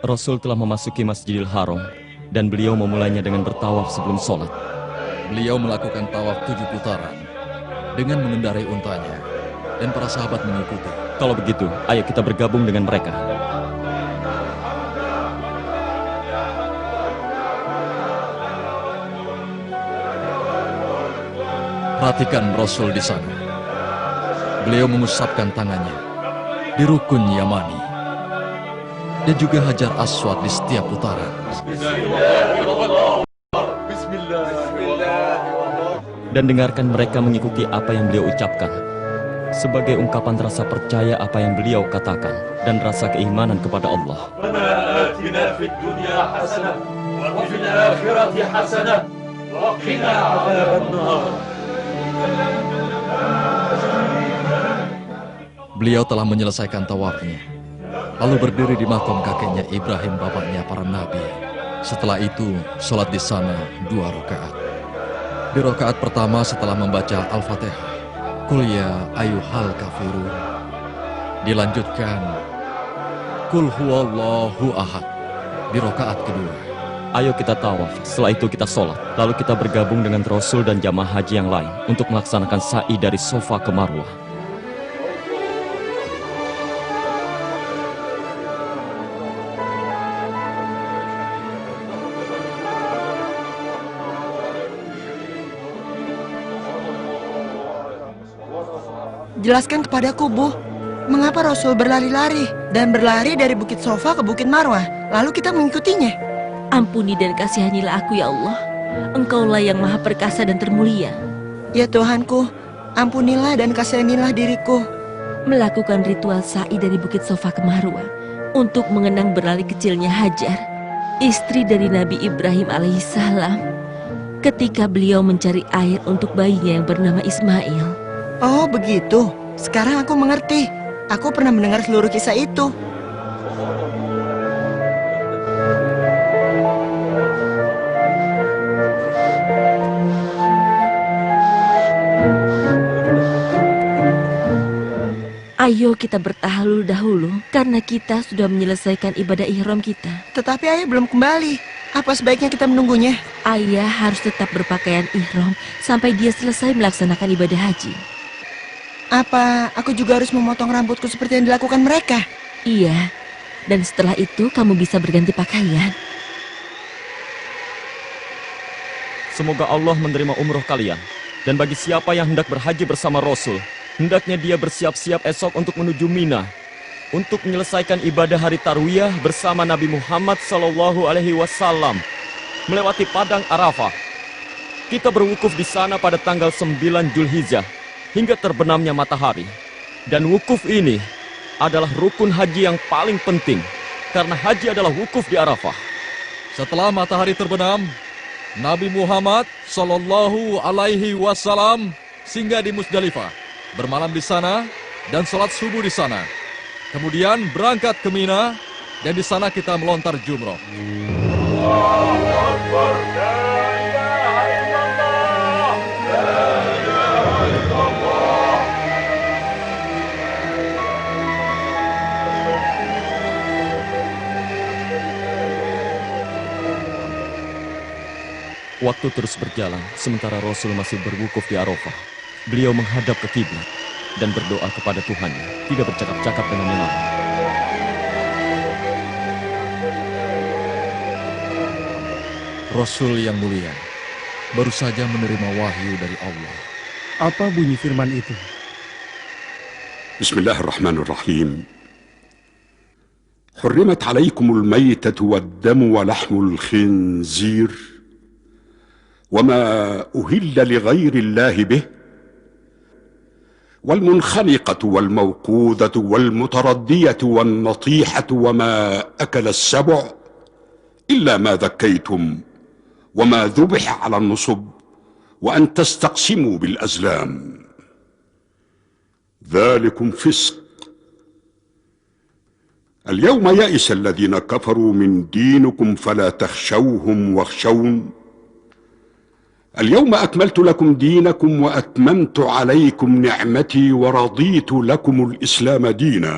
Rasul telah memasuki Masjidil Haram dan beliau memulainya dengan bertawaf sebelum sholat. Beliau melakukan tawaf 7 putaran dengan mengendarai untanya dan para sahabat mengikuti. Kalau begitu, ayo kita bergabung dengan mereka. Perhatikan Rasul di sana. Beliau mengusapkan tangannya di rukun Yamani dan juga Hajar Aswad di setiap putaran. Dan dengarkan mereka mengikuti apa yang beliau ucapkan sebagai ungkapan rasa percaya apa yang beliau katakan dan rasa keimanan kepada Allah. Beliau telah menyelesaikan tawafnya, lalu berdiri di makam kakeknya Ibrahim, bapaknya para nabi. Setelah itu, sholat di sana 2 rakaat. Di rakaat pertama setelah membaca Al-Fatihah, Qul ya ayyuhal kafirun. Dilanjutkan, Qul huwallahu ahad. Di rakaat kedua. Ayo kita tawaf, setelah itu kita sholat. Lalu kita bergabung dengan Rasul dan jamaah haji yang lain untuk melaksanakan sa'i dari Safa ke Marwah. Jelaskan kepadaku, Bu, mengapa Rasul berlari-lari dan berlari dari Bukit Safa ke Bukit Marwah, lalu kita mengikutinya? Ampuni dan kasihanilah aku ya Allah. Engkaulah yang maha perkasa dan termulia. Ya Tuhanku, ampunilah dan kasihanilah diriku. Melakukan ritual sa'i dari Bukit Safa ke Marwah untuk mengenang berlari kecilnya Hajar, istri dari Nabi Ibrahim alaihissalam, ketika beliau mencari air untuk bayinya yang bernama Ismail. Oh begitu, sekarang aku mengerti. Aku pernah mendengar seluruh kisah itu. Ayo kita bertahlul dahulu, karena kita sudah menyelesaikan ibadah ihram kita. Tetapi ayah belum kembali. Apa sebaiknya kita menunggunya? Ayah harus tetap berpakaian ihram sampai dia selesai melaksanakan ibadah haji. Apa aku juga harus memotong rambutku seperti yang dilakukan mereka? Iya, dan setelah itu kamu bisa berganti pakaian. Semoga Allah menerima umroh kalian. Dan bagi siapa yang hendak berhaji bersama Rasul, hendaknya dia bersiap-siap esok untuk menuju Mina untuk menyelesaikan ibadah hari Tarwiyah bersama Nabi Muhammad SAW melewati padang Arafah. Kita berwukuf di sana pada tanggal 9 Zulhijjah hingga terbenamnya matahari. Dan wukuf ini adalah rukun haji yang paling penting karena haji adalah wukuf di Arafah. Setelah matahari terbenam, Nabi Muhammad SAW singgah di Musdalifah, bermalam di sana dan sholat subuh di sana. Kemudian berangkat ke Mina dan di sana kita melontar jumroh. Waktu terus berjalan, sementara Rasul masih berwukuf di Arafah. Beliau menghadap ke kiblat dan berdoa kepada Tuhannya, tidak bercakap-cakap dengan yang lain. Rasul yang mulia baru saja menerima wahyu dari Allah. Apa bunyi firman itu? Bismillahirrahmanirrahim. حرمت عليكم الميتة والدم ولحم الخنزير وما أهل لغير الله به والمنخنقة والموقوذة والمتردية والنطيحة وما أكل السبع إلا ما ذكيتم وما ذبح على النصب وأن تستقسموا بالأزلام ذلكم فسق. اليوم يئس الذين كفروا من دينكم فلا تخشوهم واخشون اليوم أكملت لكم دينكم وأتممت عليكم نعمتي ورضيت لكم الإسلام دينا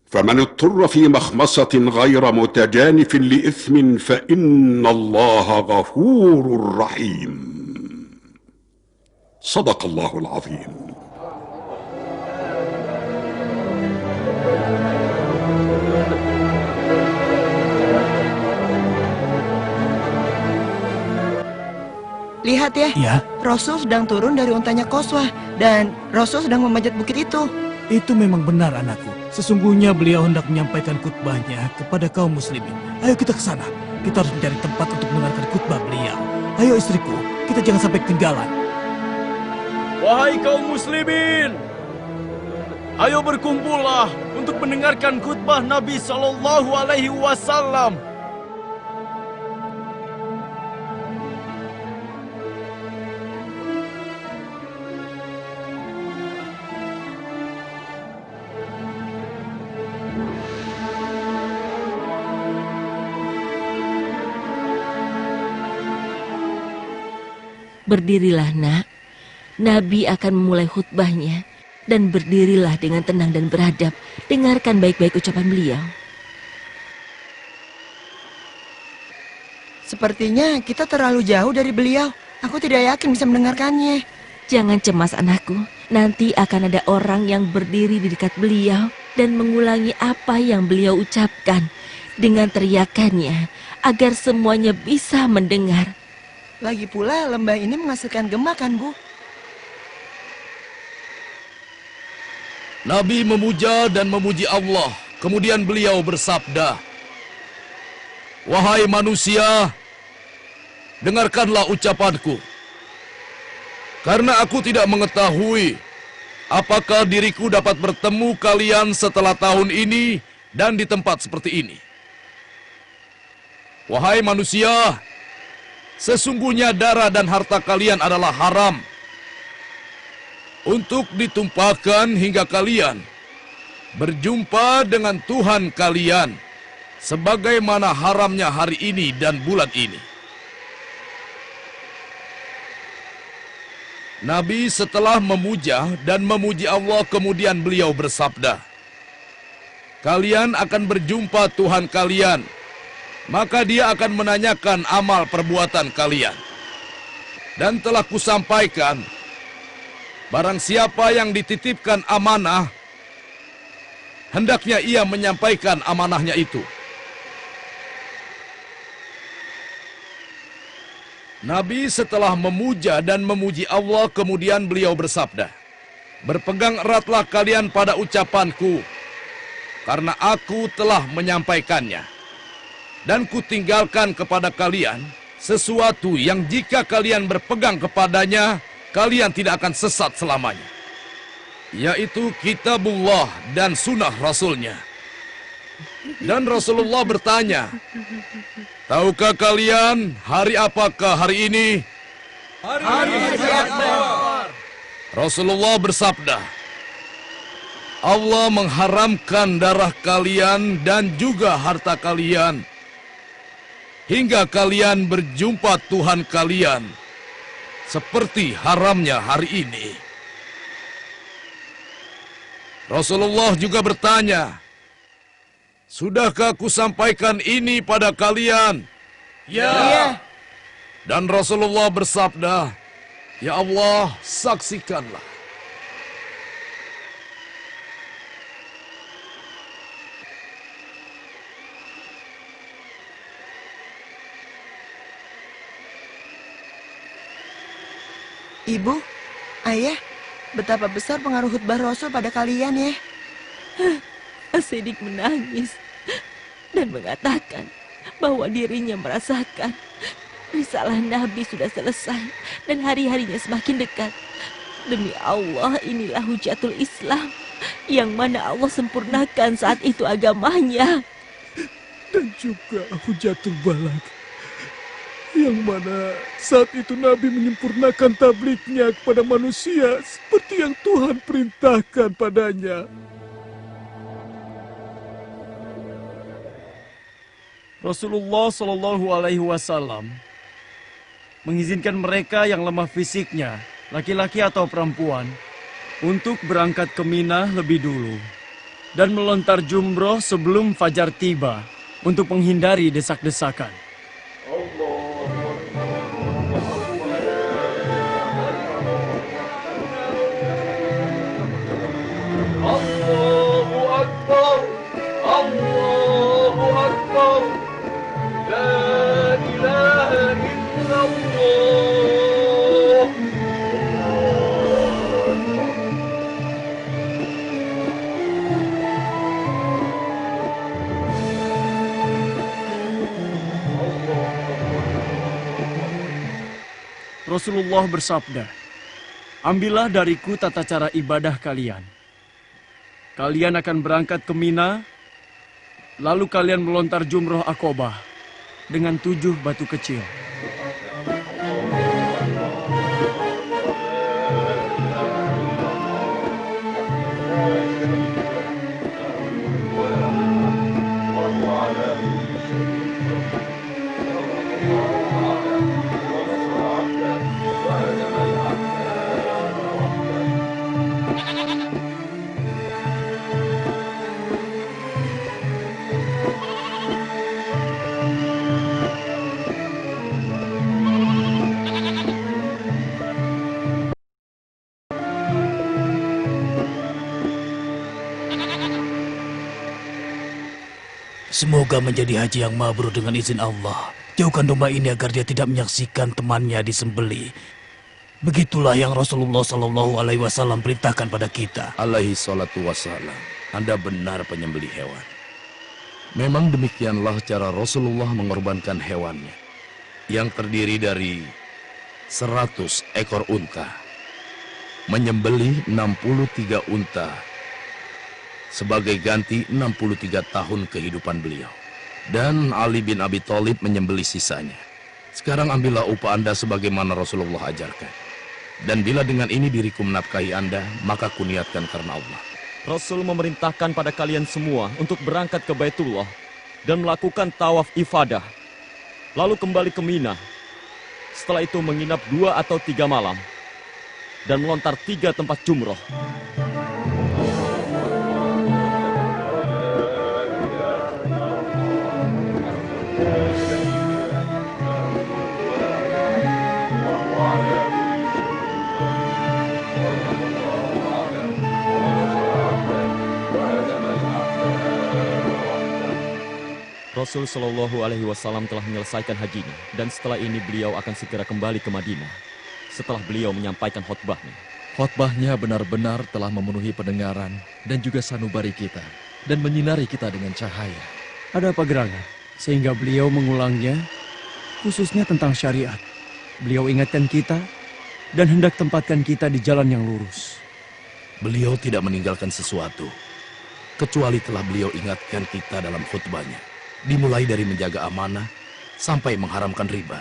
فمن اضطر في مخمصة غير متجانف لإثم فإن الله غفور رحيم. صدق الله العظيم. Lihat ya, Ya, Rasul sedang turun dari untanya Qaswah dan Rasul sedang memanjat bukit itu. itu memang benar anakku. Sesungguhnya beliau hendak menyampaikan khutbahnya kepada kaum muslimin. Ayo kita ke sana. Kita harus mencari tempat untuk mendengarkan khutbah beliau. Ayo istriku, kita jangan sampai ketinggalan. Wahai kaum muslimin, ayo berkumpullah untuk mendengarkan khutbah Nabi Sallallahu Alaihi Wasallam. Berdirilah nak, Nabi akan memulai khutbahnya. Dan berdirilah dengan tenang dan beradab. Dengarkan baik-baik ucapan beliau. Sepertinya kita terlalu jauh dari beliau. Aku tidak yakin bisa mendengarkannya. Jangan cemas anakku, nanti akan ada orang yang berdiri di dekat beliau dan mengulangi apa yang beliau ucapkan dengan teriakannya agar semuanya bisa mendengar. Lagi pula lembah ini menghasilkan gema kan, Bu? Nabi memuja dan memuji Allah. Kemudian beliau bersabda, "Wahai manusia, dengarkanlah ucapanku. Karena aku tidak mengetahui apakah diriku dapat bertemu kalian setelah tahun ini dan di tempat seperti ini. Wahai manusia, sesungguhnya darah dan harta kalian adalah haram untuk ditumpahkan hingga kalian berjumpa dengan Tuhan kalian, sebagaimana haramnya hari ini dan bulan ini." Nabi setelah memuja dan memuji Allah, kemudian beliau bersabda, "Kalian akan berjumpa Tuhan kalian, maka dia akan menanyakan amal perbuatan kalian. Dan telah kusampaikan, barang siapa yang dititipkan amanah, hendaknya ia menyampaikan amanahnya itu." Nabi setelah memuja dan memuji Allah, kemudian beliau bersabda, "Berpegang eratlah kalian pada ucapanku, karena aku telah menyampaikannya. Dan kutinggalkan kepada kalian sesuatu yang jika kalian berpegang kepadanya, kalian tidak akan sesat selamanya, yaitu kitabullah dan sunnah Rasulnya." Dan Rasulullah bertanya, "Tahukah kalian hari apakah hari ini?" "Hari Haji Akbar." Rasulullah bersabda, "Allah mengharamkan darah kalian dan juga harta kalian hingga kalian berjumpa Tuhan kalian seperti haramnya hari ini." Rasulullah juga bertanya, "Sudahkah aku sampaikan ini pada kalian?" "Ya." Dan Rasulullah bersabda, "Ya Allah, saksikanlah." Ibu, Ayah, betapa besar pengaruh khutbah Rasul pada kalian ya. As-Siddiq menangis dan mengatakan bahwa dirinya merasakan risalah Nabi sudah selesai dan hari-harinya semakin dekat. Demi Allah, inilah hujatul Islam yang mana Allah sempurnakan saat itu agamanya. Dan juga Hujatul Balag, yang mana saat itu Nabi menyempurnakan tablignya kepada manusia seperti yang Tuhan perintahkan padanya. Rasulullah Shallallahu Alaihi Wasallam mengizinkan mereka yang lemah fisiknya, laki-laki atau perempuan, untuk berangkat ke Mina lebih dulu. dan melontar jumroh sebelum fajar tiba untuk menghindari desak-desakan. Allahu Akbar, Allahu Akbar, La ilaha illallah. Rasulullah bersabda, "Ambillah dariku tata cara ibadah kalian. Kalian akan berangkat ke Mina, lalu kalian melontar jumroh Aqobah dengan 7 batu kecil. Semoga menjadi haji yang mabrur dengan izin Allah. Jauhkan domba ini agar dia tidak menyaksikan temannya disembelih. Begitulah yang Rasulullah Shallallahu Alaihi Wasallam perintahkan pada kita. Alaihi salatu wassalam. Anda benar penyembelih hewan. Memang demikianlah cara Rasulullah mengorbankan hewannya, yang terdiri dari 100 ekor unta, menyembelih 63 unta, sebagai ganti 63 tahun kehidupan beliau. Dan Ali bin Abi Thalib menyembelih sisanya. Sekarang ambillah upah Anda sebagaimana Rasulullah ajarkan. Dan bila dengan ini diriku menafkahi Anda, maka kuniatkan karena Allah. Rasul memerintahkan pada kalian semua untuk berangkat ke Baitullah dan melakukan tawaf ifadah, lalu kembali ke Mina. Setelah itu menginap 2 atau 3 malam dan melontar 3 tempat jumroh. Rasul Shallallahu Alaihi Wasallam telah menyelesaikan hajinya, dan setelah ini beliau akan segera kembali ke Madinah. Setelah beliau menyampaikan khutbahnya, Khotbahnya benar-benar telah memenuhi pendengaran dan juga sanubari kita, dan menyinari kita dengan cahaya. Ada apa gerangan? Sehingga beliau mengulangnya, khususnya tentang syariat. Beliau ingatkan kita dan hendak tempatkan kita di jalan yang lurus. Beliau tidak meninggalkan sesuatu, kecuali telah beliau ingatkan kita dalam khutbahnya. Dimulai dari menjaga amanah sampai mengharamkan riba,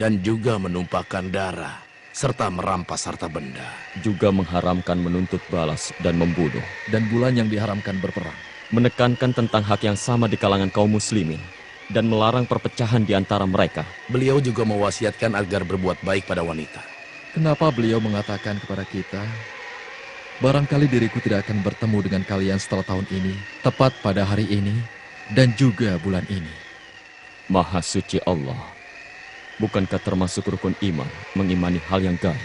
dan juga menumpahkan darah serta merampas harta benda, juga mengharamkan menuntut balas dan membunuh, Dan bulan yang diharamkan berperang. menekankan tentang hak yang sama di kalangan kaum muslimin, dan melarang perpecahan di antara mereka. Beliau juga mewasiatkan agar berbuat baik pada wanita. Kenapa beliau mengatakan kepada kita, barangkali diriku tidak akan bertemu dengan kalian setelah tahun ini, tepat pada hari ini, dan juga bulan ini. Maha suci Allah, bukankah termasuk rukun iman mengimani hal yang gaib?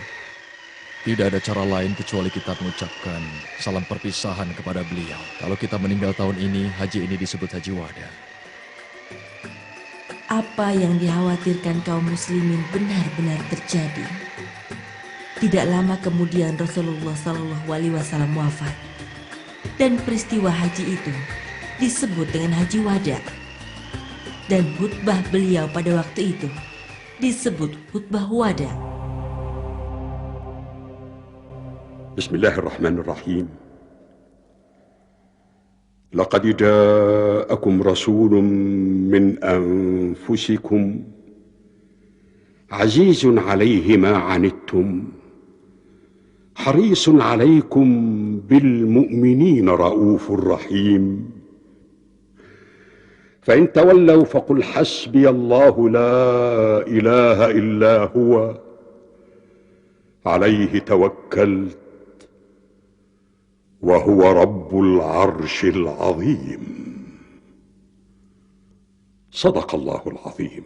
Tidak ada cara lain kecuali kita mengucapkan salam perpisahan kepada beliau. Kalau kita meninggal tahun ini, haji ini disebut haji wada. Apa yang dikhawatirkan kaum muslimin benar-benar terjadi. Tidak lama kemudian Rasulullah Shallallahu Alaihi Wasallam wafat, dan peristiwa haji itu disebut dengan haji wada. Dan khutbah beliau pada waktu itu disebut khutbah wada. Bismillahirrahmanirrahim. Laqad ja'akum rasulun min anfusikum azizun 'alaihi ma 'anittum harisun 'alaikum bil mu'minina raufur rahim. فإن تولوا فقل حسبي الله لا إله إلا هو عليه توكلت وهو رب العرش العظيم. صدق الله العظيم.